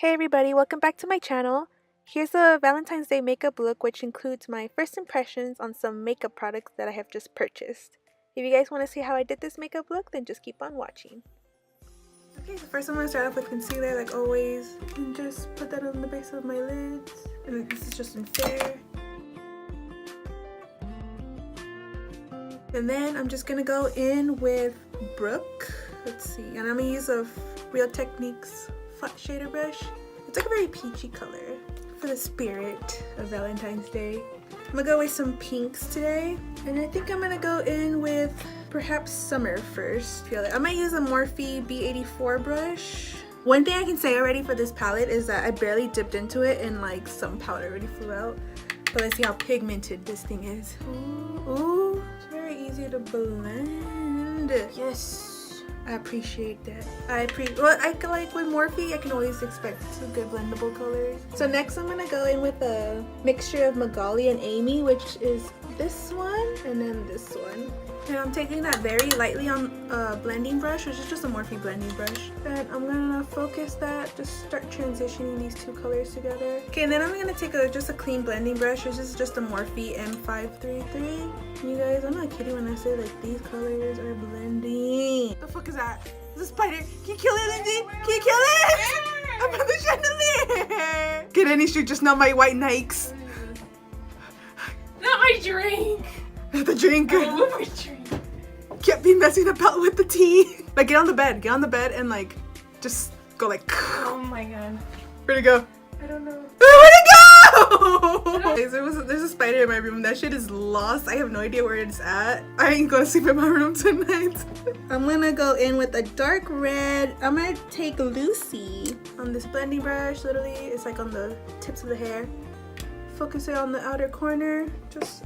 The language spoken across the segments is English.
Hey everybody, welcome back to my channel. Here's a Valentine's Day makeup look which includes my first impressions on some makeup products that I have just purchased. If you guys want to see how I did this makeup look, then just keep on watching. Okay, so first I'm going to start off with concealer like always and just put that on the base of my lids. And this is just in Fair. And then I'm just going to go in with Brook. Let's see, and I'm going to use a Real Techniques flat shader brush. It's like a very peachy color for the spirit of Valentine's Day. I'm gonna go with some pinks today, and I think I'm gonna go in with perhaps summer first. I might use a Morphe B84 brush. One thing I can say already for this palette is that I barely dipped into it and like some powder already flew out. But let's see how pigmented this thing is. Ooh, it's very easy to blend. Yes. I appreciate that. Well, I can like with Morphe, I can always expect some good blendable colors. So next I'm gonna go in with a mixture of Magali and Amy, which is this one and then this one. And I'm taking that very lightly on a blending brush, which is just a Morphe blending brush. And I'm gonna focus that, just start transitioning these two colors together. Okay, and then I'm gonna take just a clean blending brush, which is just a Morphe M533. You guys, I'm not kidding when I say like these colors are blending. What the fuck is that? It's a spider. Can you kill it, Lindsay? Can you kill it? I'm on the chandelier. Get any street, just not my white Nikes. Not my drink. Not the drink. I love my drink. Can't be messing about with the tea. Like get on the bed and like just go like. Oh my god. Where'd it go? I don't know. Where'd it go? Guys, there's a spider in my room. That shit is lost. I have no idea where it's at. I ain't gonna sleep in my room tonight. I'm gonna go in with a dark red. I'm gonna take Lucy on this blending brush. Literally, it's like on the tips of the hair. Focus it on the outer corner. Just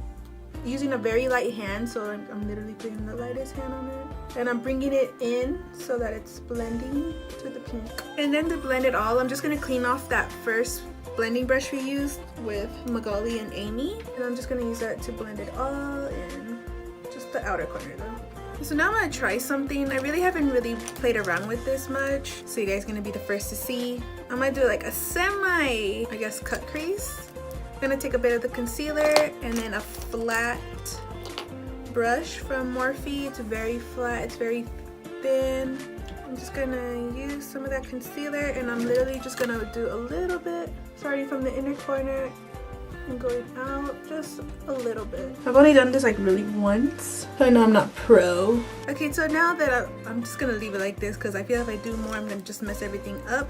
using a very light hand, so I'm literally putting the lightest hand on it. And I'm bringing it in so that it's blending to the pink. And then to blend it all, I'm just gonna clean off that first blending brush we used with Magali and Amy. And I'm just gonna use that to blend it all in. Just the outer corner though. So now I'm gonna try something. I really haven't really played around with this much, so you guys are gonna be the first to see. I'm gonna do like a semi, I guess, cut crease. I'm gonna take a bit of the concealer and then a flat brush from Morphe. It's very flat, it's very thin. I'm just gonna use some of that concealer and I'm literally just gonna do a little bit, starting from the inner corner and going out just a little bit. I've only done this like really once, so I know I'm not pro. Okay, so now that I'm just gonna leave it like this because I feel if I do more, I'm gonna just mess everything up.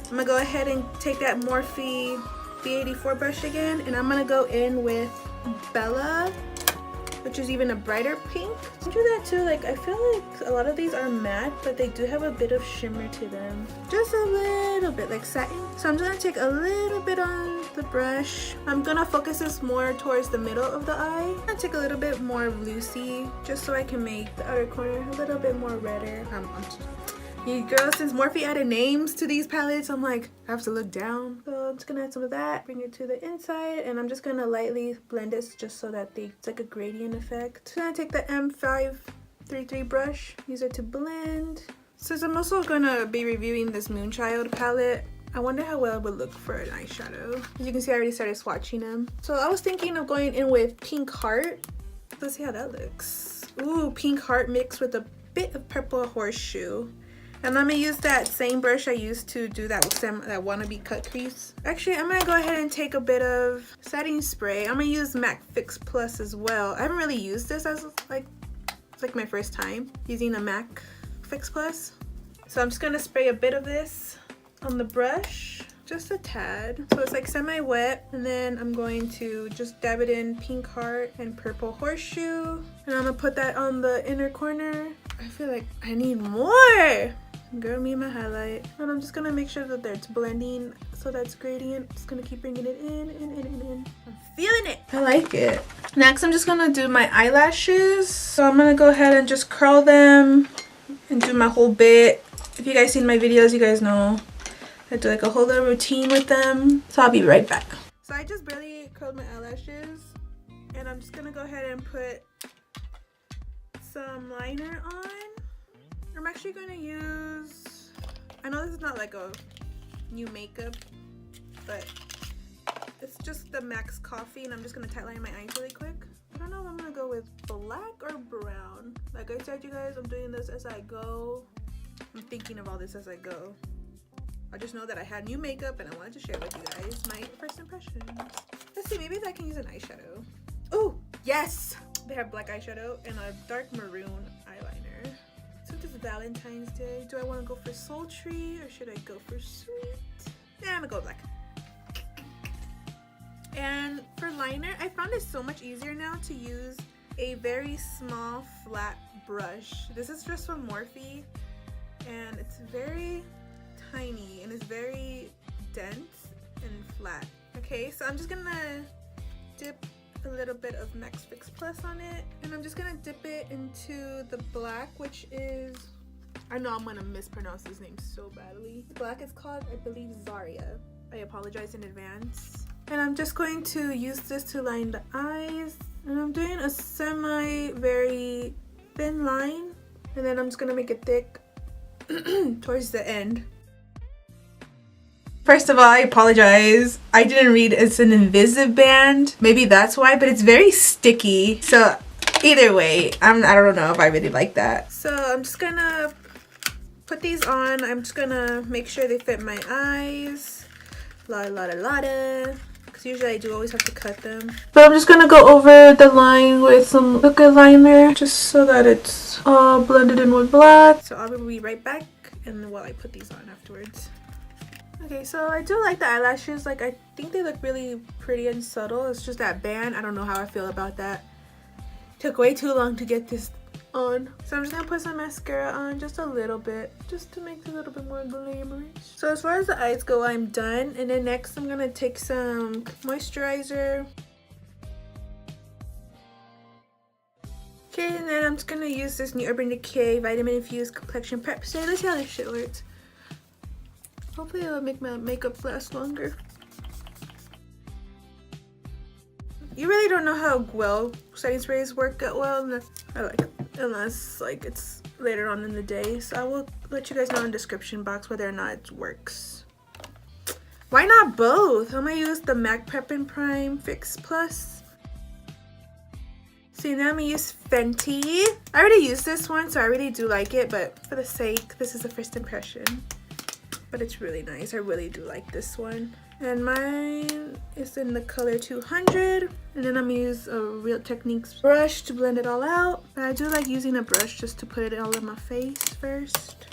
I'm gonna go ahead and take that Morphe B84 brush again, and I'm gonna go in with Bella, which is even a brighter pink. I do that too, like I feel like a lot of these are matte, but they do have a bit of shimmer to them. Just a little bit, like satin. So I'm just gonna take a little bit on the brush. I'm gonna focus this more towards the middle of the eye. I'm gonna take a little bit more of Lucy, just so I can make the outer corner a little bit more redder. You girls, since Morphe added names to these palettes, I'm like, I have to look down. So I'm just gonna add some of that, bring it to the inside, and I'm just gonna lightly blend this just so that it's like a gradient effect. So I'm gonna take the M533 brush, use it to blend. Since I'm also gonna be reviewing this Moonchild palette, I wonder how well it would look for an eyeshadow. As you can see, I already started swatching them. So I was thinking of going in with Pink Heart. Let's see how that looks. Ooh, Pink Heart mixed with a bit of Purple Horseshoe. And I'm gonna use that same brush I used to do that wannabe cut crease. Actually, I'm gonna go ahead and take a bit of setting spray. I'm gonna use MAC Fix Plus as well. I haven't really used this as it's like my first time using a MAC Fix Plus. So I'm just gonna spray a bit of this on the brush, just a tad. So it's like semi-wet, and then I'm going to just dab it in Pink Heart and Purple Horseshoe. And I'm gonna put that on the inner corner. I feel like I need more. Girl, me and my highlight. And I'm just gonna make sure that it's blending so that's gradient. Just gonna keep bringing it in. I'm feeling it. I like it. Next, I'm just gonna do my eyelashes. So I'm gonna go ahead and just curl them and do my whole bit. If you guys seen my videos, you guys know I do like a whole little routine with them. So I'll be right back. So I just barely curled my eyelashes, and I'm just gonna go ahead and put some liner on. I'm actually going to use, I know this is not like a new makeup, but it's just the Max Coffee, and I'm just gonna tightline my eyes really quick. I don't know if I'm gonna go with black or brown. Like I said, you guys, I'm doing this as I go. I'm thinking of all this as I go. I just know that I had new makeup and I wanted to share with you guys my first impressions. Let's see, maybe I can use an eyeshadow. Oh, yes! They have black eyeshadow and a dark maroon eyeliner. Since it's Valentine's Day, do I want to go for sultry or should I go for sweet? Yeah, I'm gonna go black. And for liner, I found it so much easier now to use a very small flat brush. This is just from Morphe and it's very tiny and it's very dense and flat. Okay, so I'm just gonna dip a little bit of Max Fix Plus on it, and I'm just gonna dip it into the black, which is, I know I'm gonna mispronounce his name so badly. The black is called, I believe, Zaria. I apologize in advance. And I'm just going to use this to line the eyes, and I'm doing a semi very thin line, and then I'm just gonna make it thick towards the end. First of all, I apologize. I didn't read it's an Invisiband. Maybe that's why, but it's very sticky. So either way, I don't know if I really like that. So I'm just gonna put these on. I'm just gonna make sure they fit my eyes. Because usually I do always have to cut them. But I'm just gonna go over the line with some liquid liner just so that it's all blended in with black. So I'll be right back and while I put these on afterwards. Okay, so I do like the eyelashes. Like, I think they look really pretty and subtle. It's just that band, I don't know how I feel about that. Took way too long to get this on. So I'm just gonna put some mascara on just a little bit, just to make it a little bit more glamorous. So as far as the eyes go, I'm done. And then next I'm gonna take some moisturizer. Okay, and then I'm just gonna use this new Urban Decay Vitamin Infused Complexion Prep Spray. Let's see how this shit works. Hopefully it'll make my makeup last longer. You really don't know how well setting sprays work that well. I like it. Unless like it's later on in the day. So I will let you guys know in the description box whether or not it works. Why not both? I'm gonna use the MAC Prep and Prime Fix Plus. See, now I'm gonna use Fenty. I already used this one, so I really do like it, but for the sake, this is the first impression. But it's really nice. I really do like this one. And mine is in the color 200. And then I'm gonna use a Real Techniques brush to blend it all out. But I do like using a brush just to put it all in my face first,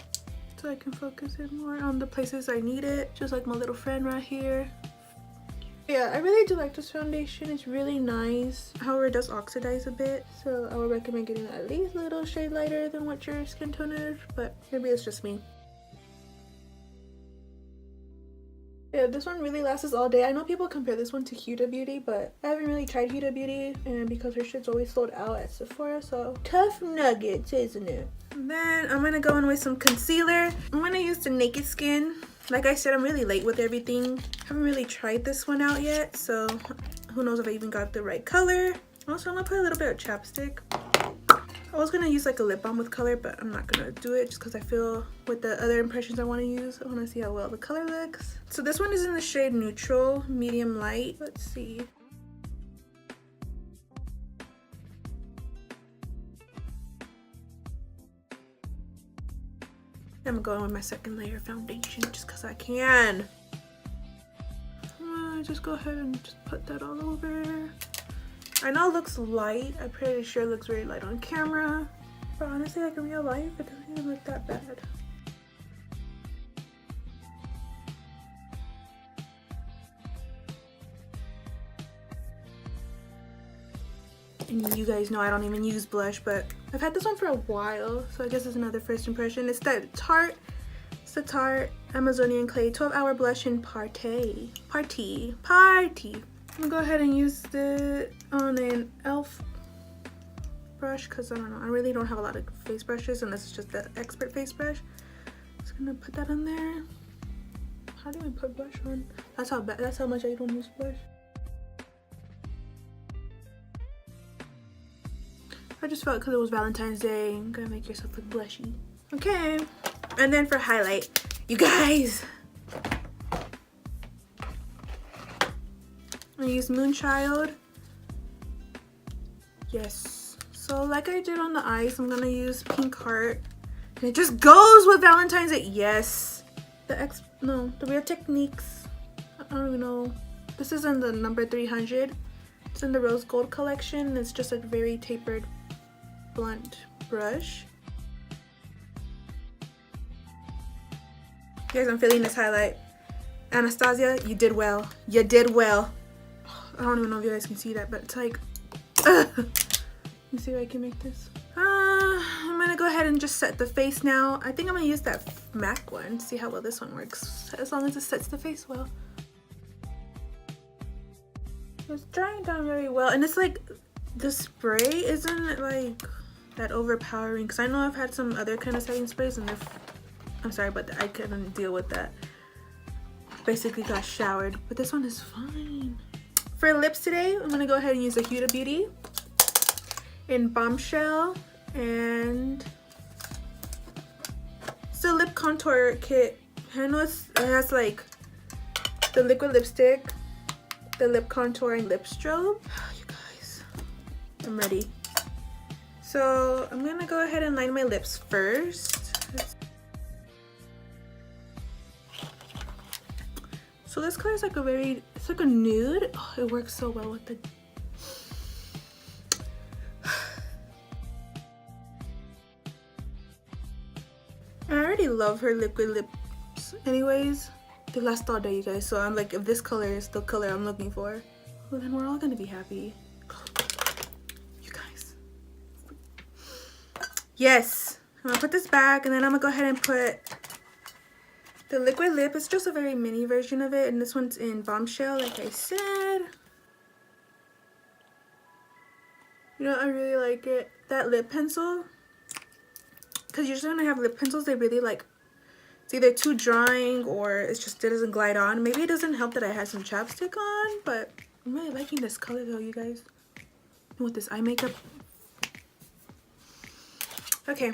so I can focus it more on the places I need it. Just like my little friend right here. Yeah, I really do like this foundation. It's really nice. However, it does oxidize a bit. So I would recommend getting at least a little shade lighter than what your skin tone is. But maybe it's just me. Yeah, this one really lasts all day. I know people compare this one to Huda Beauty, but I haven't really tried Huda Beauty, and because her shit's always sold out at Sephora, so tough nuggets, isn't it? And then I'm gonna go in with some concealer. I'm gonna use the Naked Skin. Like I said, I'm really late with everything. Haven't really tried this one out yet, so who knows if I even got the right color. Also, I'm gonna put a little bit of chapstick. I was gonna use like a lip balm with color, but I'm not gonna do it just because I feel with the other impressions I want to use, I want to see how well the color looks. So this one is in the shade Neutral, Medium Light. Let's see. I'm going with my second layer foundation just because I can. Just go ahead and just put that all over. I know it looks light. I'm pretty sure it looks very light on camera. But honestly, like in real life, it doesn't even look that bad. And you guys know I don't even use blush, but I've had this one for a while. So I guess it's another first impression. It's that Tarte. It's the Tarte Amazonian Clay 12-Hour Blush in Paaarty. I'm gonna go ahead and use it on an e.l.f. brush because I don't know, I really don't have a lot of face brushes and this is just the expert face brush. Just gonna put that on there. How do I put blush on? That's how much I don't use blush. I just felt because it was Valentine's Day, I'm gonna make yourself look blushy. Okay, and then for highlight, you guys, gonna use Moonchild. Yes. So like I did on the eyes, I'm gonna use Pink Heart. And it just goes with Valentine's Day. Yes. The Real Techniques. I don't even know. This is in the number 300. It's in the Rose Gold collection. It's just a very tapered, blunt brush. Guys, I'm feeling this highlight. Anastasia, you did well. You did well. I don't even know if you guys can see that, but it's like, let me see if I can make this. I'm gonna go ahead and just set the face now. I think I'm gonna use that MAC one, see how well this one works. As long as it sets the face well. It's drying down very well, and it's like, the spray isn't like that overpowering, because I know I've had some other kind of setting sprays and I'm sorry, but I couldn't deal with that. Basically got showered, but this one is fine. For lips today, I'm gonna go ahead and use a Huda Beauty in Bombshell, and it's a lip contour kit. I know it has like the liquid lipstick, the lip contour, and lip strobe. You guys, I'm ready. So I'm gonna go ahead and line my lips first. So this color is like it's like a nude. Oh, it works so well with the I already love her liquid lips anyways. They last all day, you guys. So I'm like, if this color is the color I'm looking for, well, then we're all gonna be happy. You guys. Yes. I'm gonna put this back, and then I'm gonna go ahead and put the liquid lip. It's just a very mini version of it, and this one's in Bombshell, like I said. You know, I really like it. That lip pencil, because usually when I have lip pencils, they really like, it's either too drying or it doesn't glide on. Maybe it doesn't help that I had some chapstick on, but I'm really liking this color though, you guys. And with this eye makeup. Okay.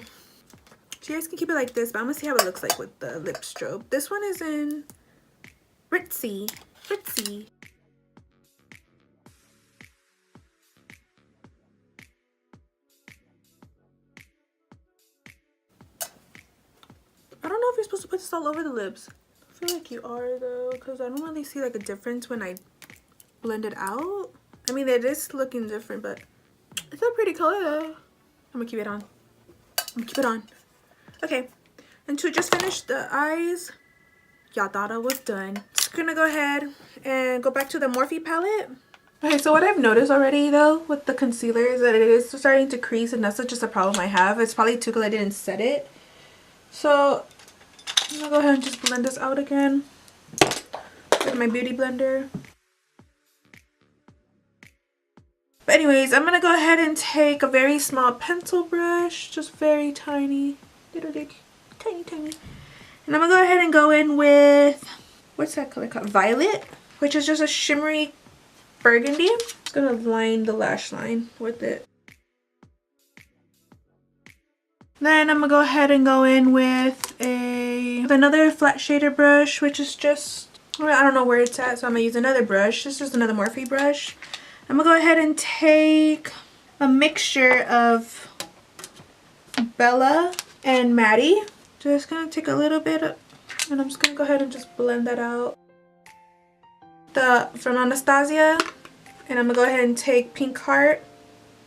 So you guys can keep it like this, but I'm gonna see how it looks like with the lip strobe. This one is in Ritzy. I don't know if you're supposed to put this all over the lips. I feel like you are though, because I don't really see like a difference when I blend it out. I mean, it is looking different, but it's a pretty color though. I'm gonna keep it on. Okay, and to just finish the eyes, y'all thought I was done. Just gonna go ahead and go back to the Morphe palette. Okay, so what I've noticed already though with the concealer is that it is starting to crease, and that's just a problem I have. It's probably too because I didn't set it. So I'm gonna go ahead and just blend this out again with my beauty blender. But anyways, I'm gonna go ahead and take a very small pencil brush, just very tiny, tiny. And I'm gonna go ahead and go in with, what's that color called? Violet, which is just a shimmery burgundy. I'm just gonna line the lash line with it. Then I'm gonna go ahead and go in with another flat shader brush, which is just, I don't know where it's at, so I'm gonna use another brush. This is just another Morphe brush. I'm gonna go ahead and take a mixture of Bella and Maddie. Just gonna take a little bit of, and I'm just gonna go ahead and just blend that out. From Anastasia, and I'm gonna go ahead and take Pink Heart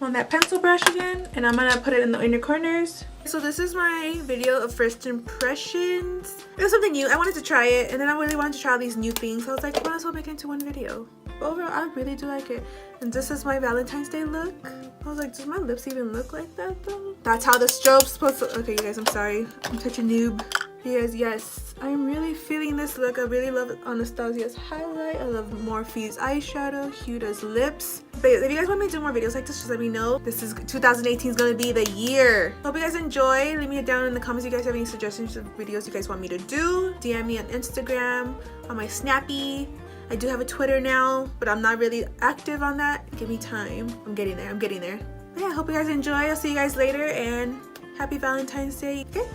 on that pencil brush again, and I'm gonna put it in the inner corners. So this is my video of first impressions. It was something new. I wanted to try it, and then I really wanted to try all these new things. So I was like, might as well make it into one video. But overall, I really do like it. And this is my Valentine's Day look. I was like, does my lips even look like that though? That's how the strobe's supposed to. Okay, you guys, I'm sorry. I'm such a noob. Yes, I'm really feeling this look. I really love Anastasia's highlight. I love Morphe's eyeshadow, Huda's lips. But if you guys want me to do more videos like this, just let me know. This is 2018 is gonna be the year. Hope you guys enjoy. Leave me down in the comments if you guys have any suggestions of videos you guys want me to do. DM me on Instagram, on my Snappy. I do have a Twitter now, but I'm not really active on that. Give me time. I'm getting there. But yeah, I hope you guys enjoy. I'll see you guys later, and happy Valentine's Day. Okay?